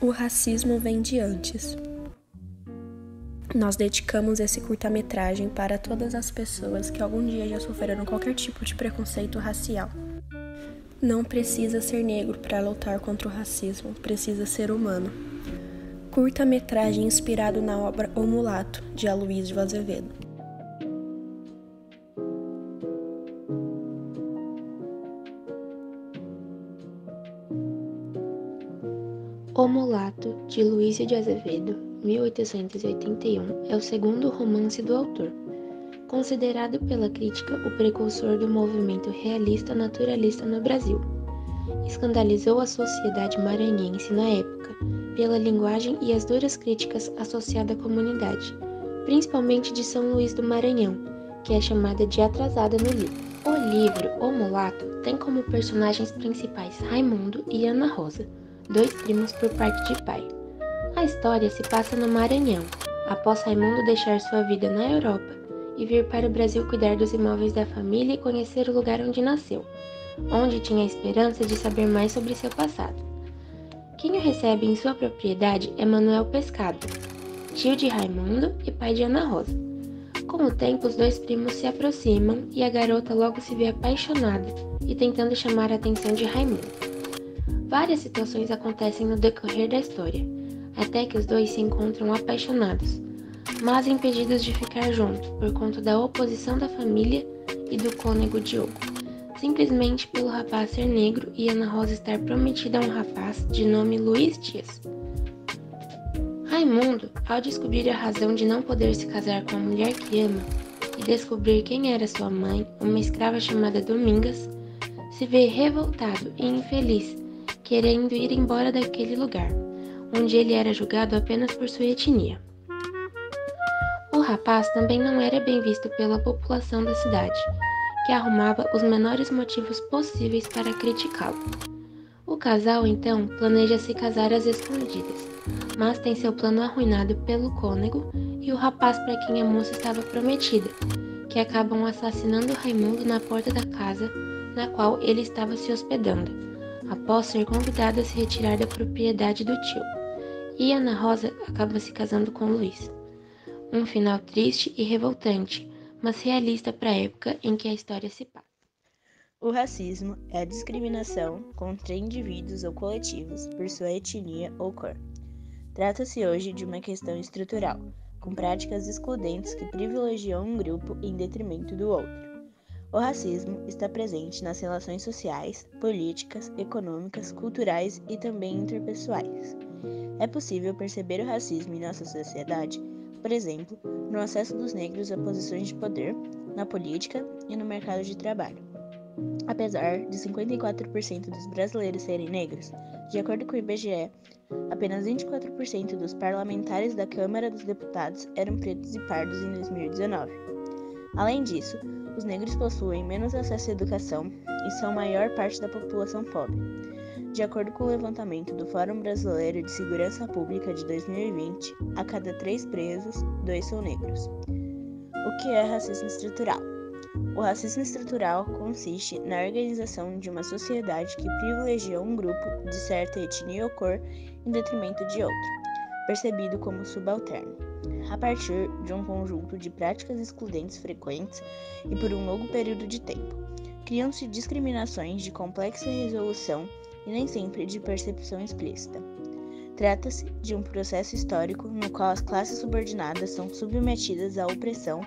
O racismo vem de antes. Nós dedicamos esse curta-metragem para todas as pessoas que algum dia já sofreram qualquer tipo de preconceito racial. Não precisa ser negro para lutar contra o racismo, precisa ser humano. Curta-metragem inspirado na obra O Mulato, de Aloysio Azevedo. O Mulato, de Aloysio de Azevedo, 1881, é o segundo romance do autor. Considerado pela crítica o precursor do movimento realista naturalista no Brasil. Escandalizou a sociedade maranhense na época, pela linguagem e as duras críticas associadas à comunidade, principalmente de São Luís do Maranhão, que é chamada de atrasada no livro. O livro O Mulato tem como personagens principais Raimundo e Ana Rosa, dois primos por parte de pai. A história se passa no Maranhão, após Raimundo deixar sua vida na Europa e vir para o Brasil cuidar dos imóveis da família e conhecer o lugar onde nasceu, onde tinha a esperança de saber mais sobre seu passado. Quem o recebe em sua propriedade é Manuel Pescado, tio de Raimundo e pai de Ana Rosa. Com o tempo, os dois primos se aproximam e a garota logo se vê apaixonada e tentando chamar a atenção de Raimundo. Várias situações acontecem no decorrer da história, até que os dois se encontram apaixonados, mas impedidos de ficar juntos por conta da oposição da família e do cônego Diogo, simplesmente pelo rapaz ser negro e Ana Rosa estar prometida a um rapaz de nome Luiz Dias. Raimundo, ao descobrir a razão de não poder se casar com a mulher que ama e descobrir quem era sua mãe, uma escrava chamada Domingas, se vê revoltado e infeliz, querendo ir embora daquele lugar, onde ele era julgado apenas por sua etnia. O rapaz também não era bem visto pela população da cidade, que arrumava os menores motivos possíveis para criticá-lo. O casal, então, planeja se casar às escondidas, mas tem seu plano arruinado pelo cônego e o rapaz para quem a moça estava prometida, que acabam assassinando Raimundo na porta da casa na qual ele estava se hospedando, após ser convidado a se retirar da propriedade do tio. E Ana Rosa acaba se casando com Luiz. Um final triste e revoltante, mas realista para a época em que a história se passa. O racismo é a discriminação contra indivíduos ou coletivos por sua etnia ou cor. Trata-se hoje de uma questão estrutural, com práticas excludentes que privilegiam um grupo em detrimento do outro. O racismo está presente nas relações sociais, políticas, econômicas, culturais e também interpessoais. É possível perceber o racismo em nossa sociedade, por exemplo, no acesso dos negros a posições de poder, na política e no mercado de trabalho. Apesar de 54% dos brasileiros serem negros, de acordo com o IBGE, apenas 24% dos parlamentares da Câmara dos Deputados eram pretos e pardos em 2019. Além disso, os negros possuem menos acesso à educação e são a maior parte da população pobre. De acordo com o levantamento do Fórum Brasileiro de Segurança Pública de 2020, a cada 3 presos, 2 são negros. O que é racismo estrutural? O racismo estrutural consiste na organização de uma sociedade que privilegia um grupo de certa etnia ou cor em detrimento de outro, percebido como subalterno, a partir de um conjunto de práticas excludentes frequentes e por um longo período de tempo. Criam-se discriminações de complexa resolução e nem sempre de percepção explícita. Trata-se de um processo histórico no qual as classes subordinadas são submetidas à opressão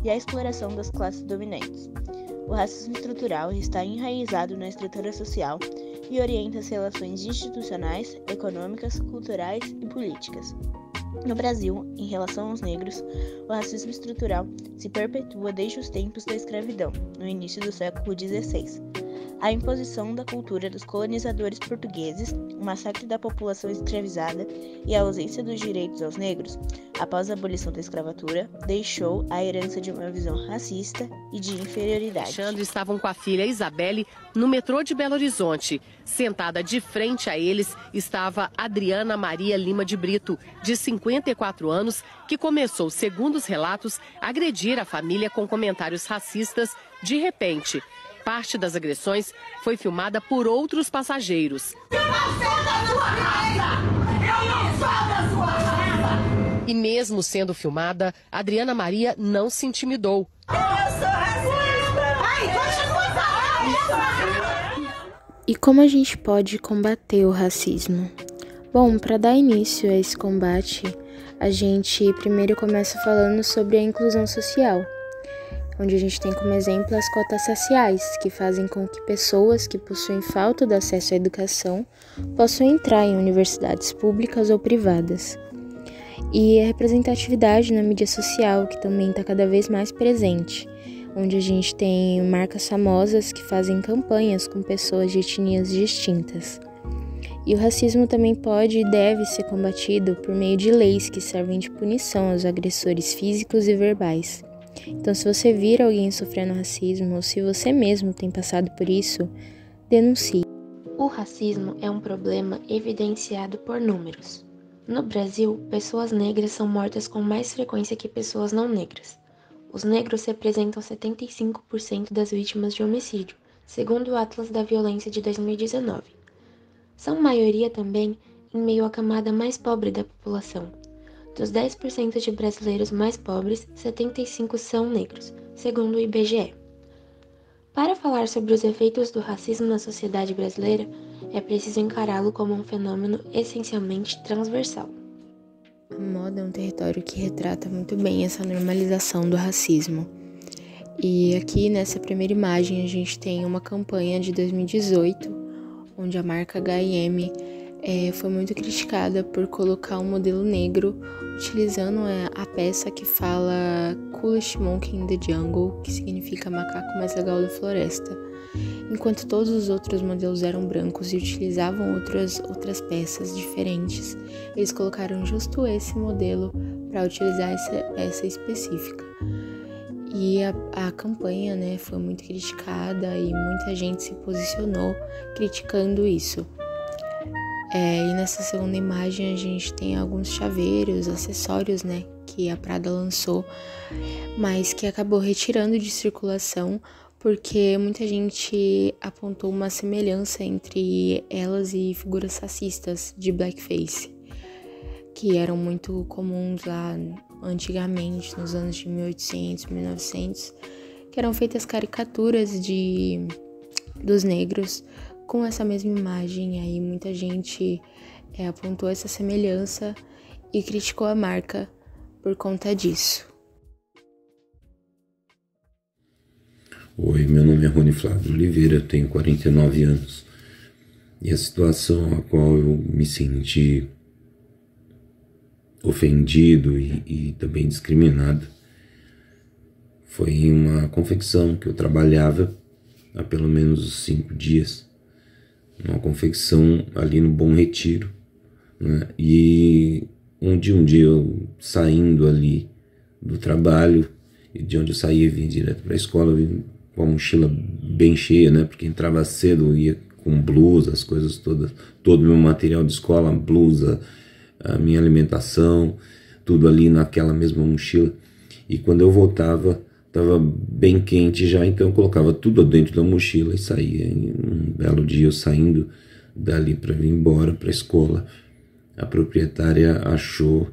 e à exploração das classes dominantes. O racismo estrutural está enraizado na estrutura social e orienta as relações institucionais, econômicas, culturais e políticas. No Brasil, em relação aos negros, o racismo estrutural se perpetua desde os tempos da escravidão, no início do século XVI. A imposição da cultura dos colonizadores portugueses, o massacre da população escravizada e a ausência dos direitos aos negros, após a abolição da escravatura, deixou a herança de uma visão racista e de inferioridade. Alexandre estavam com a filha Isabelle no metrô de Belo Horizonte. Sentada de frente a eles estava Adriana Maria Lima de Brito, de 54 anos, que começou, segundo os relatos, a agredir a família com comentários racistas de repente. Parte das agressões foi filmada por outros passageiros. Eu não sou da sua casa! E mesmo sendo filmada, Adriana Maria não se intimidou. E como a gente pode combater o racismo? Bom, para dar início a esse combate, a gente primeiro começa falando sobre a inclusão social, onde a gente tem como exemplo as cotas raciais, que fazem com que pessoas que possuem falta de acesso à educação possam entrar em universidades públicas ou privadas. E a representatividade na mídia social, que também está cada vez mais presente, onde a gente tem marcas famosas que fazem campanhas com pessoas de etnias distintas. E o racismo também pode e deve ser combatido por meio de leis que servem de punição aos agressores físicos e verbais. Então, se você vir alguém sofrendo racismo, ou se você mesmo tem passado por isso, denuncie. O racismo é um problema evidenciado por números. No Brasil, pessoas negras são mortas com mais frequência que pessoas não negras. Os negros representam 75% das vítimas de homicídio, segundo o Atlas da Violência de 2019. São maioria também em meio à camada mais pobre da população. Dos 10% de brasileiros mais pobres, 75% são negros, segundo o IBGE. Para falar sobre os efeitos do racismo na sociedade brasileira, é preciso encará-lo como um fenômeno essencialmente transversal. A moda é um território que retrata muito bem essa normalização do racismo. E aqui nessa primeira imagem a gente tem uma campanha de 2018, onde a marca H&M foi muito criticada por colocar um modelo negro utilizando a peça que fala Coolest Monkey in the Jungle, que significa macaco mais legal da floresta. Enquanto todos os outros modelos eram brancos e utilizavam outras peças diferentes, eles colocaram justo esse modelo para utilizar essa peça específica. E a campanha, foi muito criticada e muita gente se posicionou criticando isso. E nessa segunda imagem a gente tem alguns chaveiros, acessórios, que a Prada lançou, mas que acabou retirando de circulação porque muita gente apontou uma semelhança entre elas e figuras racistas de blackface, que eram muito comuns lá antigamente, nos anos de 1800, 1900, que eram feitas caricaturas dos negros com essa mesma imagem. Aí muita gente apontou essa semelhança e criticou a marca por conta disso. Oi, meu nome é Rony Flávio Oliveira, eu tenho 49 anos e a situação a qual eu me senti ofendido e também discriminado foi em uma confecção que eu trabalhava há pelo menos 5 dias, uma confecção ali no Bom Retiro, e um dia eu saindo ali do trabalho, e de onde eu saía e vinha direto para a escola, eu vim com a mochila bem cheia, porque entrava cedo, ia com blusa, as coisas todas, todo o meu material de escola, blusa, a minha alimentação, tudo ali naquela mesma mochila. E quando eu voltava, estava bem quente já, então eu colocava tudo dentro da mochila e saía. E um belo dia, eu saindo dali para vir embora para a escola, a proprietária achou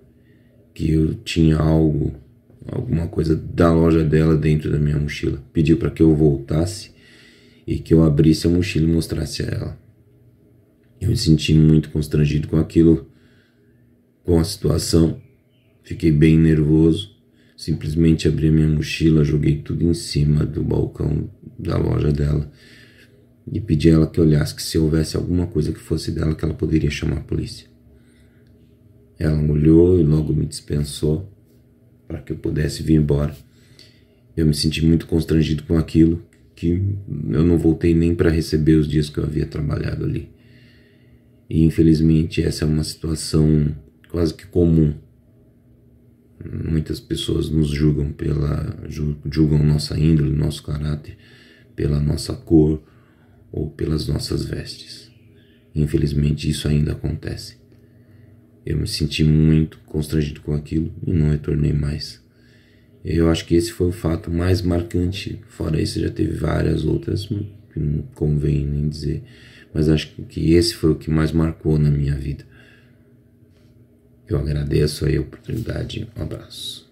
que eu tinha alguma coisa da loja dela dentro da minha mochila. Pediu para que eu voltasse e que eu abrisse a mochila e mostrasse a ela. Eu me senti muito constrangido com aquilo, com a situação. Fiquei bem nervoso. Simplesmente abri a minha mochila, joguei tudo em cima do balcão da loja dela e pedi a ela que olhasse, que se houvesse alguma coisa que fosse dela, que ela poderia chamar a polícia. Ela olhou e logo me dispensou para que eu pudesse vir embora. Eu me senti muito constrangido com aquilo, que eu não voltei nem para receber os dias que eu havia trabalhado ali. E infelizmente essa é uma situação quase que comum. Muitas pessoas nos julgam julgam nossa índole, nosso caráter, pela nossa cor ou pelas nossas vestes. Infelizmente isso ainda acontece. Eu me senti muito constrangido com aquilo e não retornei mais. Eu acho que esse foi o fato mais marcante. Fora isso, já teve várias outras, que não convém nem dizer. Mas acho que esse foi o que mais marcou na minha vida. Eu agradeço aí a oportunidade. Um abraço.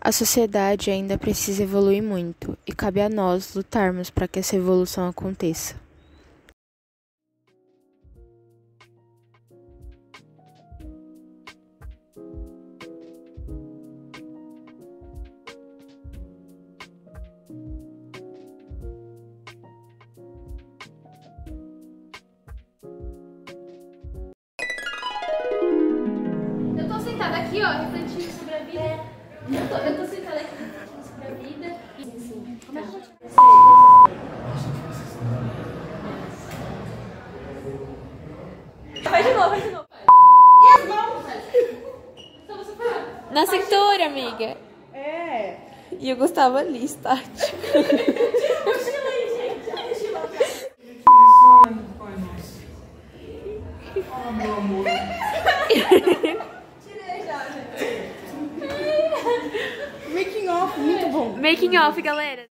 A sociedade ainda precisa evoluir muito e cabe a nós lutarmos para que essa evolução aconteça. Eu tô sentada aqui, ó, refletindo sobre a vida. Eu tô sentada aqui refletindo sobre a vida. Assim, como é que eu vou Vai de novo, vai de novo. E as mãos? Só você falar. Na cintura, amiga. É. E o Gustavo ali, estático. Oh, meu amor. Tirei já, gente. Making off, muito bom. Making off, galera.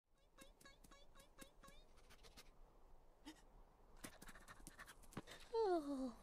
Oh.